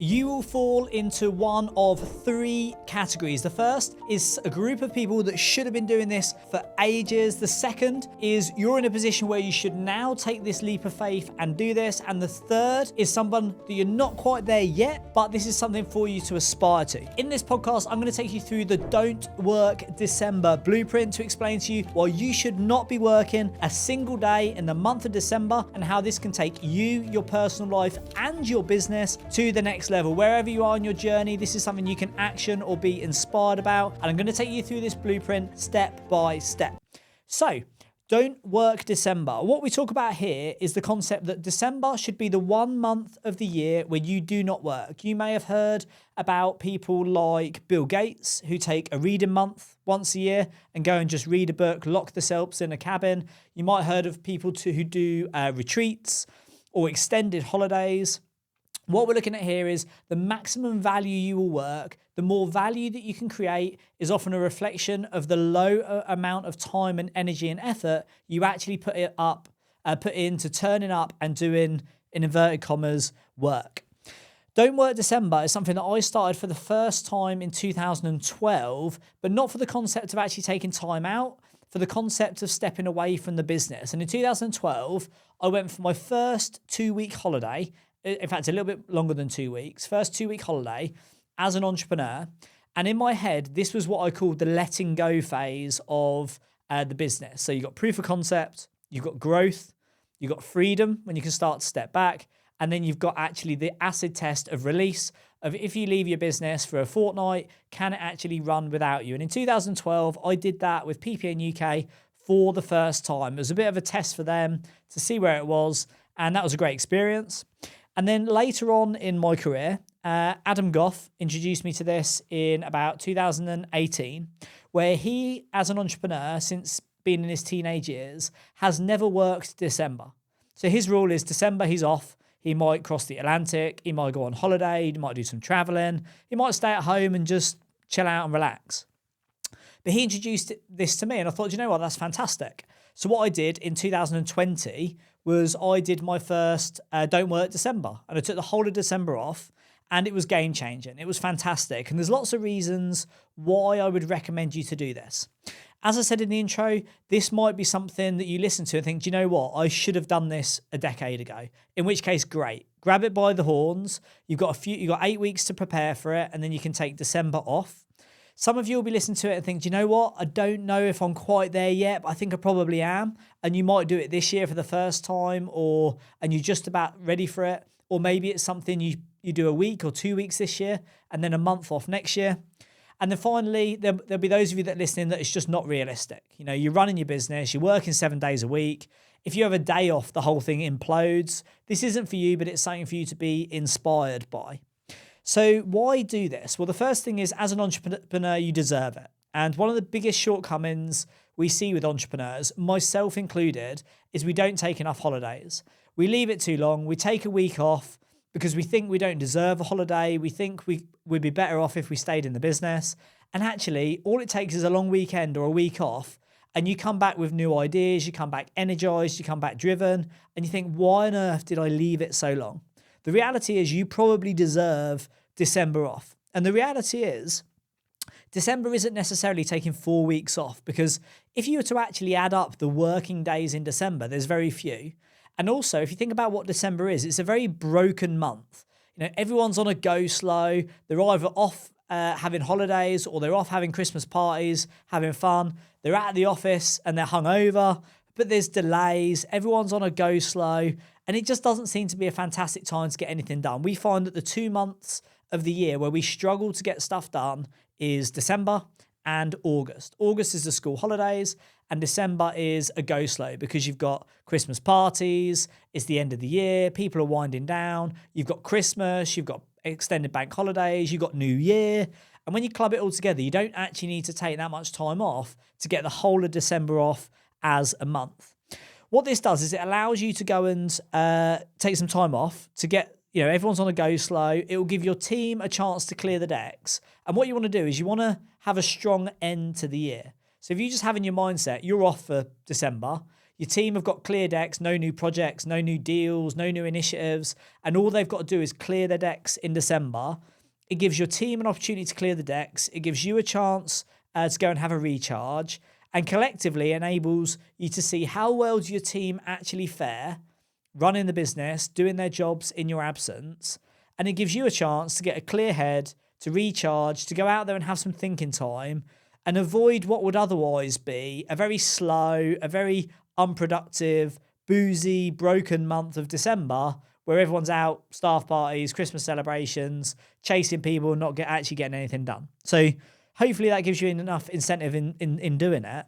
You will fall into one of three categories. The first is a group of people that should have been doing this for ages. The second is you're in a position where you should now take this leap of faith and do this. And the third is someone that you're not quite there yet, but this is something for you to aspire to. In this podcast, I'm going to take you through the Don't Work December blueprint to explain to you why you should not be working a single day in the month of December and how this can take you, your personal life, and your business to the next level. Wherever you are on your journey, this is something you can action or be inspired about. And I'm going to take you through this blueprint step by step. So, don't work December. What we talk about here is the concept that December should be the 1 month of the year where you do not work. You may have heard about people like Bill Gates who take a reading month once a year and go and just read a book, lock themselves in a cabin. You might have heard of people who do retreats or extended holidays. What we're looking at here is the maximum value you will work. The more value that you can create is often a reflection of the low amount of time and energy and effort you actually put into turning up and doing, in inverted commas, work. Don't Work December is something that I started for the first time in 2012, but not for the concept of actually taking time out, for the concept of stepping away from the business. And in 2012, I went for my first 2-week holiday. In fact, a little bit longer than 2 weeks, first 2-week holiday as an entrepreneur. And in my head, this was what I called the letting go phase of the business. So you've got proof of concept, you've got growth, you've got freedom when you can start to step back. And then you've got actually the acid test of release of if you leave your business for a fortnight, can it actually run without you? And in 2012, I did that with PPN UK for the first time. It was a bit of a test for them to see where it was. And that was a great experience. And then later on in my career, Adam Goff introduced me to this in about 2018, where he, as an entrepreneur, since being in his teenage years, has never worked December. So his rule is December, he's off. He might cross the Atlantic. He might go on holiday. He might do some traveling. He might stay at home and just chill out and relax. But he introduced this to me and I thought, you know what, that's fantastic. So what I did in 2020 was I did my first Don't Work December, and I took the whole of December off, and it was game changing. It was fantastic. And there's lots of reasons why I would recommend you to do this. As I said in the intro, this might be something that you listen to and think, do you know what? I should have done this a decade ago. In which case, great. Grab it by the horns. You've got 8 weeks to prepare for it, and then you can take December off. Some of you will be listening to it and think, do you know what? I don't know if I'm quite there yet, but I think I probably am. And you might do it this year for the first time, and you're just about ready for it. Or maybe it's something you do a week or 2 weeks this year and then a month off next year. And then finally, there'll be those of you that are listening that it's just not realistic. You know, you're running your business, you're working 7 days a week. If you have a day off, the whole thing implodes. This isn't for you, but it's something for you to be inspired by. So why do this? Well, the first thing is, as an entrepreneur, you deserve it. And one of the biggest shortcomings we see with entrepreneurs, myself included, is we don't take enough holidays. We leave it too long. We take a week off because we think we don't deserve a holiday. We think we'd be better off if we stayed in the business. And actually, all it takes is a long weekend or a week off, and you come back with new ideas, you come back energized, you come back driven, and you think, why on earth did I leave it so long? The reality is you probably deserve December off. And the reality is December isn't necessarily taking 4 weeks off, because if you were to actually add up the working days in December, there's very few. And also, if you think about what December is, it's a very broken month. You know, everyone's on a go slow. They're either off having holidays, or they're off having Christmas parties, having fun. They're at the office and they're hungover, but there's delays. Everyone's on a go slow, and it just doesn't seem to be a fantastic time to get anything done. We find that the 2 months of the year where we struggle to get stuff done is December and August. August is the school holidays, and December is a go slow because you've got Christmas parties, it's the end of the year, people are winding down, you've got Christmas, you've got extended bank holidays, you've got New Year. And when you club it all together, you don't actually need to take that much time off to get the whole of December off as a month. What this does is it allows you to go and take some time off to get, you know, everyone's on a go slow. It will give your team a chance to clear the decks. And what you want to do is you want to have a strong end to the year. So if you just have in your mindset, you're off for December, Your team have got clear decks, no new projects, no new deals, no new initiatives, and all they've got to do is clear their decks in December. It gives your team an opportunity to clear the decks. It gives you a chance to go and have a recharge, and collectively enables you to see how well do your team actually fare running the business, doing their jobs in your absence. And it gives you a chance to get a clear head, to recharge, to go out there and have some thinking time and avoid what would otherwise be a very slow, a very unproductive, boozy, broken month of December where everyone's out, staff parties, Christmas celebrations, chasing people, not actually getting anything done. So hopefully that gives you enough incentive in doing it.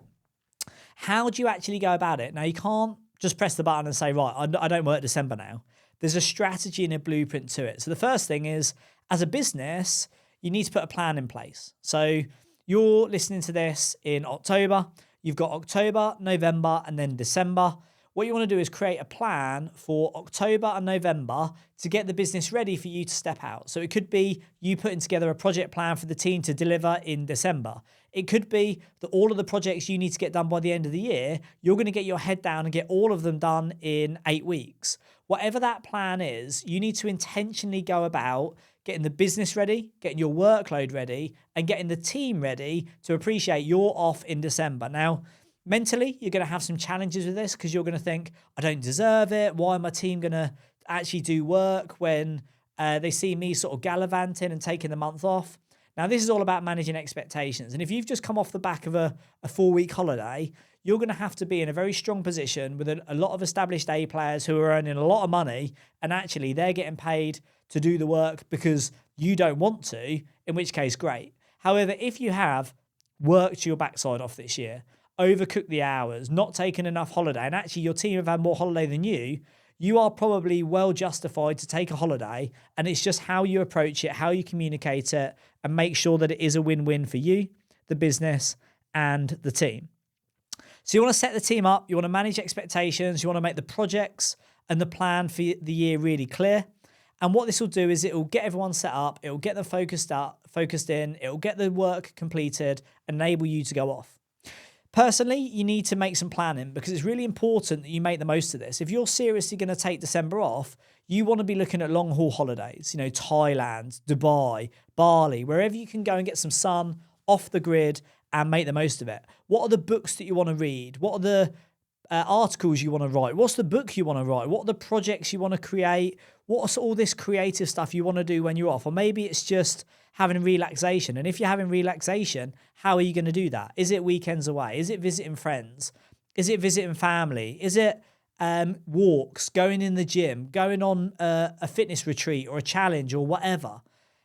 How do you actually go about it? Now, you can't just press the button and say, right, I don't work December now. There's a strategy and a blueprint to it. So the first thing is, as a business, you need to put a plan in place. So you're listening to this in October. You've got October, November, and then December. What you want to do is create a plan for October and November to get the business ready for you to step out. So it could be you putting together a project plan for the team to deliver in December. It could be that all of the projects you need to get done by the end of the year, you're going to get your head down and get all of them done in 8 weeks. Whatever that plan is, you need to intentionally go about getting the business ready, getting your workload ready, and getting the team ready to appreciate you're off in December. Now, mentally, you're going to have some challenges with this because you're going to think, I don't deserve it. Why am my team going to actually do work when they see me sort of gallivanting and taking the month off? Now, this is all about managing expectations. And if you've just come off the back of a 4-week holiday, you're going to have to be in a very strong position with a lot of established A players who are earning a lot of money, and actually they're getting paid to do the work because you don't want to, in which case, great. However, if you have worked your backside off this year, overcooked the hours, not taken enough holiday, and actually your team have had more holiday than you are probably well justified to take a holiday, and it's just how you approach it, how you communicate it, and make sure that it is a win-win for you, the business, and the team. So you want to set the team up, you want to manage expectations, you want to make the projects and the plan for the year really clear. And what this will do is it will get everyone set up, it will get them focused in, it will get the work completed, enable you to go off. Personally, you need to make some planning because it's really important that you make the most of this. If you're seriously going to take December off, you want to be looking at long haul holidays, Thailand, Dubai, Bali, wherever you can go and get some sun off the grid and make the most of it. What are the books that you want to read? What are the articles you want to write? What's the book you want to write? What are the projects you want to create? What's all this creative stuff you want to do when you're off? Or maybe it's just having relaxation. And if you're having relaxation, how are you going to do that? Is it weekends away? Is it visiting friends? Is it visiting family? Is it walks, going in the gym, going on a fitness retreat or a challenge or whatever?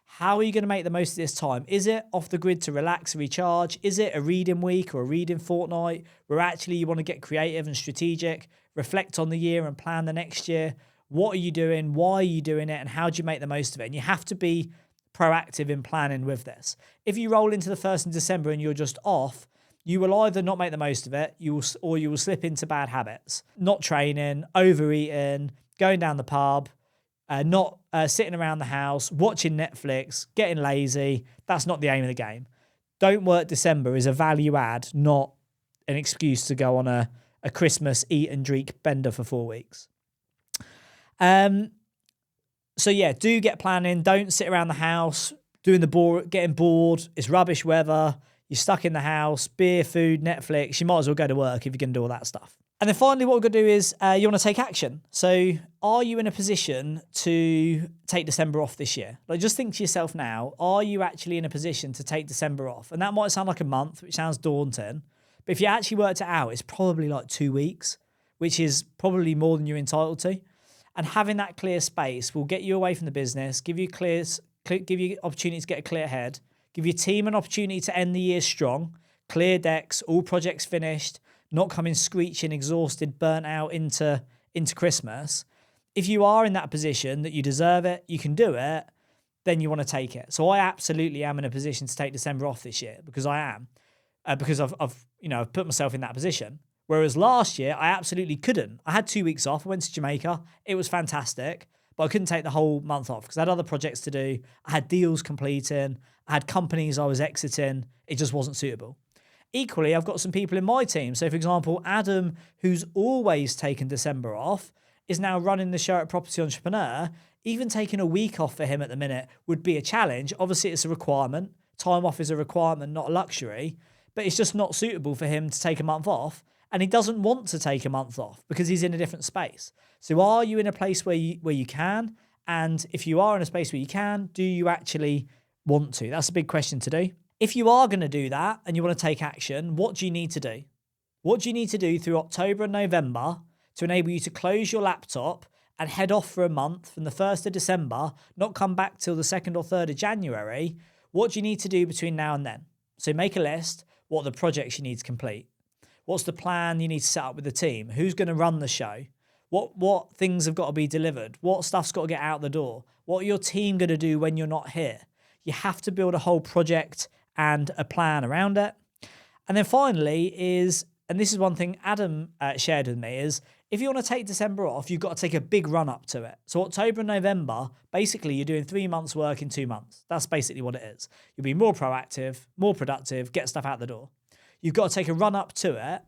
How are you going to make the most of this time? Is it off the grid to relax, recharge? Is it a reading week or a reading fortnight where actually you want to get creative and strategic, reflect on the year and plan the next year? What are you doing? Why are you doing it? And how do you make the most of it? And you have to be proactive in planning with this. If you roll into the 1st of December and you're just off, you will either not make the most of it, or you will slip into bad habits. Not training, overeating, going down the pub, not sitting around the house, watching Netflix, getting lazy. That's not the aim of the game. Don't work December is a value add, not an excuse to go on a Christmas eat and drink bender for 4 weeks. So yeah, do get planning. Don't sit around the house getting bored. It's rubbish weather. You're stuck in the house, beer, food, Netflix. You might as well go to work if you're going to do all that stuff. And then finally, what we're going to do is you want to take action. So are you in a position to take December off this year? Like, just think to yourself now, are you actually in a position to take December off? And that might sound like a month, which sounds daunting. But if you actually worked it out, it's probably like 2 weeks, which is probably more than you're entitled to. And having that clear space will get you away from the business, give you opportunity to get a clear head, give your team an opportunity to end the year strong, clear decks, all projects finished, not coming screeching, exhausted, burnt out into Christmas. If you are in that position that you deserve it, you can do it, then you want to take it. So I absolutely am in a position to take December off this year because I am, because I've put myself in that position. Whereas last year, I absolutely couldn't. I had 2 weeks off. I went to Jamaica. It was fantastic, but I couldn't take the whole month off because I had other projects to do. I had deals completing. I had companies I was exiting. It just wasn't suitable. Equally, I've got some people in my team. So for example, Adam, who's always taken December off, is now running the show at Property Entrepreneur. Even taking a week off for him at the minute would be a challenge. Obviously, it's a requirement. Time off is a requirement, not a luxury, but it's just not suitable for him to take a month off. And he doesn't want to take a month off because he's in a different space. So are you in a place where you can? And if you are in a space where you can, do you actually want to? That's a big question to do. If you are going to do that and you want to take action, what do you need to do? What do you need to do through October and November to enable you to close your laptop and head off for a month from the 1st of December, not come back till the 2nd or 3rd of January? What do you need to do between now and then? So make a list. What are the projects you need to complete? What's the plan you need to set up with the team? Who's going to run the show? What things have got to be delivered? What stuff's got to get out the door? What are your team going to do when you're not here? You have to build a whole project and a plan around it. And then finally and this is one thing Adam shared with me, is if you want to take December off, you've got to take a big run up to it. So October and November, basically you're doing 3 months work in 2 months. That's basically what it is. You'll be more proactive, more productive, get stuff out the door. You've got to take a run up to it.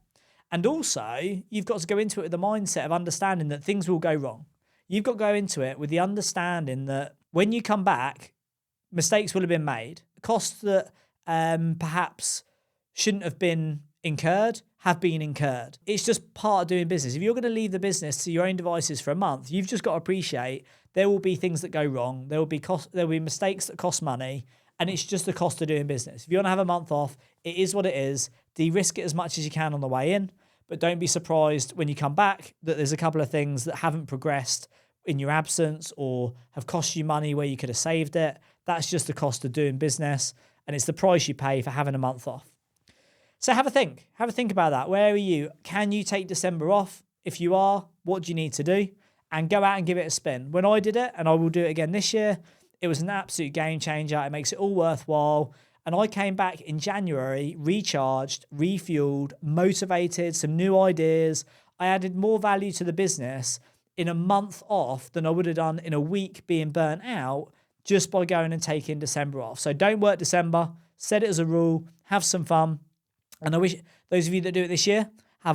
And also you've got to go into it with the mindset of understanding that things will go wrong. You've got to go into it with the understanding that when you come back, mistakes will have been made. Costs that perhaps shouldn't have been incurred have been incurred. It's just part of doing business. If you're going to leave the business to your own devices for a month, you've just got to appreciate there will be things that go wrong. There will be mistakes that cost money, and it's just the cost of doing business. If you want to have a month off, it is what it is. De-risk it as much as you can on the way in, but don't be surprised when you come back that there's a couple of things that haven't progressed in your absence or have cost you money where you could have saved it. That's just the cost of doing business, and it's the price you pay for having a month off. So have a think about that. Where are you? Can you take December off? If you are, what do you need to do? And go out and give it a spin. When I did it, and I will do it again this year, it was an absolute game changer. It makes it all worthwhile. And I came back in January, recharged, refueled, motivated, some new ideas. I added more value to the business in a month off than I would have done in a week being burnt out just by going and taking December off. So don't work December. Set it as a rule. Have some fun. And I wish those of you that do it this year, I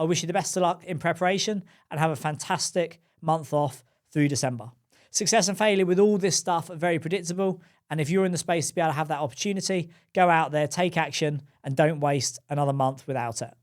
wish you the best of luck in preparation and have a fantastic month off through December. Success and failure with all this stuff are very predictable. And if you're in the space to be able to have that opportunity, go out there, take action, and don't waste another month without it.